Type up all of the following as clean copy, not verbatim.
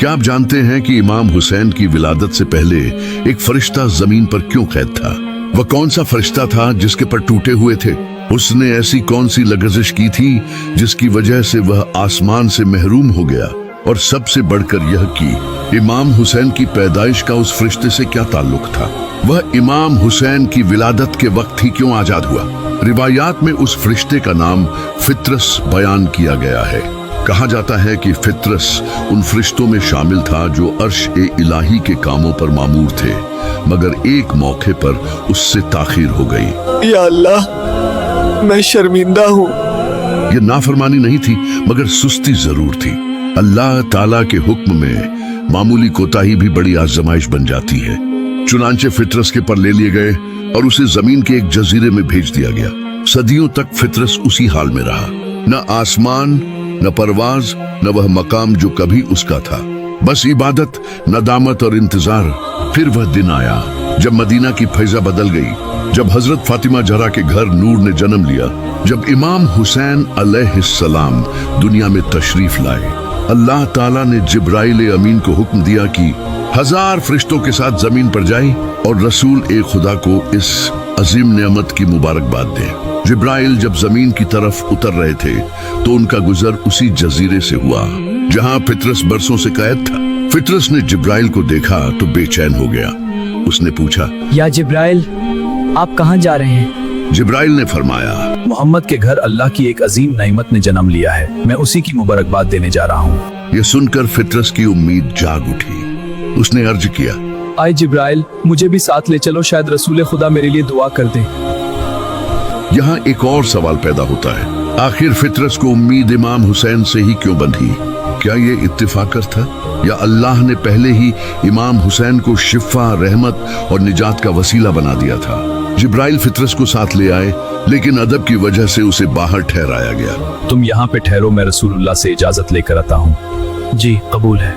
क्या आप जानते हैं कि इमाम हुसैन की विलादत से पहले एक फरिश्ता जमीन पर क्यों कैद था? वह कौन सा फरिश्ता था जिसके पर टूटे हुए थे? उसने ऐसी कौन सी लग़ज़िश की थी जिसकी वजह से वह आसमान से महरूम हो गया? और सबसे बढ़कर यह कि इमाम हुसैन की पैदाइश का उस फरिश्ते से क्या ताल्लुक था? वह इमाम हुसैन की विलादत के वक्त ही क्यों आजाद हुआ? रिवायात में उस फरिश्ते का नाम फित्रस बयान किया गया है। कहा जाता है कि फित्रस उन फरिश्तों में शामिल था जो अर्श-ए-इलाही के कामों पर मामूर थे, मगर एक मौके पर उससे ताखीर हो गई। या अल्लाह, मैं शर्मिंदा हूँ। यह नाफरमानी नहीं थी, मगर सुस्ती जरूर थी। अल्लाह ताला के हुक्म में मामूली कोताही भी बड़ी आजमाइश बन जाती है। चुनांचे फित्रस के पर ले लिए गए और उसे जमीन के एक जजीरे में भेज दिया गया। सदियों तक फित्रस उसी हाल में रहा, न आसमान, न परवाज, न वह मकाम जो कभी उसका था, बस इबादत, नदामत और इंतजार। फिर वह दिन आया जब मदीना की फैजा बदल गई, जब हजरत फातिमा जहरा के घर नूर ने जन्म लिया, जब इमाम हुसैन अलैहिस्सलाम दुनिया में तशरीफ लाए। अल्लाह ताला ने जिब्राइल अमीन को हुक्म दिया कि 1000 फरिश्तों के साथ जमीन पर जाए और रसूल ए खुदा को इस अजीम नेमत की मुबारकबाद दे। जिब्राइल जब जमीन की तरफ उतर रहे थे तो उनका गुजर उसी जजीरे से हुआ जहां फित्रस बरसों से कैद था। फित्रस ने जिब्राइल को देखा तो बेचैन हो गया। उसने पूछा, या जिब्राइल, आप कहाँ जा रहे हैं? जिब्राइल ने फरमाया, मोहम्मद के घर अल्लाह की एक अजीम नेमत ने जन्म लिया है, मैं उसी की मुबारकबाद देने जा रहा हूँ। यह सुनकर फित्रस की उम्मीद जाग उठी। उसने अर्ज किया, आए जिब्राइल, मुझे भी साथ ले चलो, शायद रसूल खुदा मेरे लिए दुआ कर दे। यहाँ एक और सवाल पैदा होता है, आखिर फित्रस को उम्मीद इमाम हुसैन से ही क्यों बंधी? क्या ये इत्तिफाकर था या अल्लाह ने पहले ही इमाम हुसैन को शिफा, रहमत और निजात का वसीला बना दिया था? जिब्राइल फित्रस को साथ ले आए, लेकिन अदब की वजह से उसे बाहर ठहराया गया। तुम यहाँ पे ठहरो, मैं रसूलुल्लाह से इजाजत लेकर आता हूँ। जी कबूल है।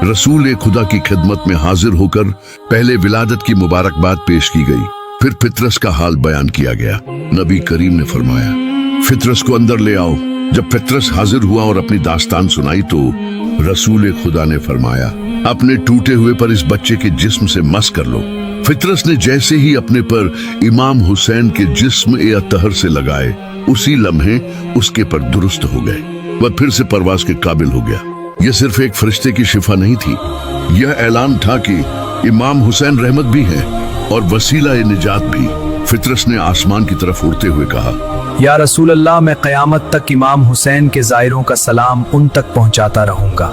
रसूल खुदा की खिदमत में हाजिर होकर पहले विलादत की मुबारकबाद पेश की गई। फिर फित्रस का हाल बयान किया गया। नबी करीम ने फरमाया, फित्रस को अंदर ले आओ। जब फित्रस हाजिर हुआ और अपनी दास्तान सुनाई तो रसूल खुदा ने फरमाया, अपने टूटे हुए पर इस बच्चे के जिस्म से मस कर लो। फित्रस ने जैसे ही अपने पर इमाम हुसैन के जिस्म ए अतहर से लगाए, उसी लम्हे उसके पर दुरुस्त हो गए। वह फिर से परवाज के काबिल हो गया। यह सिर्फ एक फरिश्ते की शिफा नहीं थी, यह ऐलान था कि इमाम हुसैन रहमत भी है और वसीला ए निजात भी। फित्रस ने आसमान की तरफ उड़ते हुए कहा, या रसूल अल्लाह, मैं क़यामत तक इमाम हुसैन के ज़ायरों का सलाम उन तक पहुँचाता रहूँगा।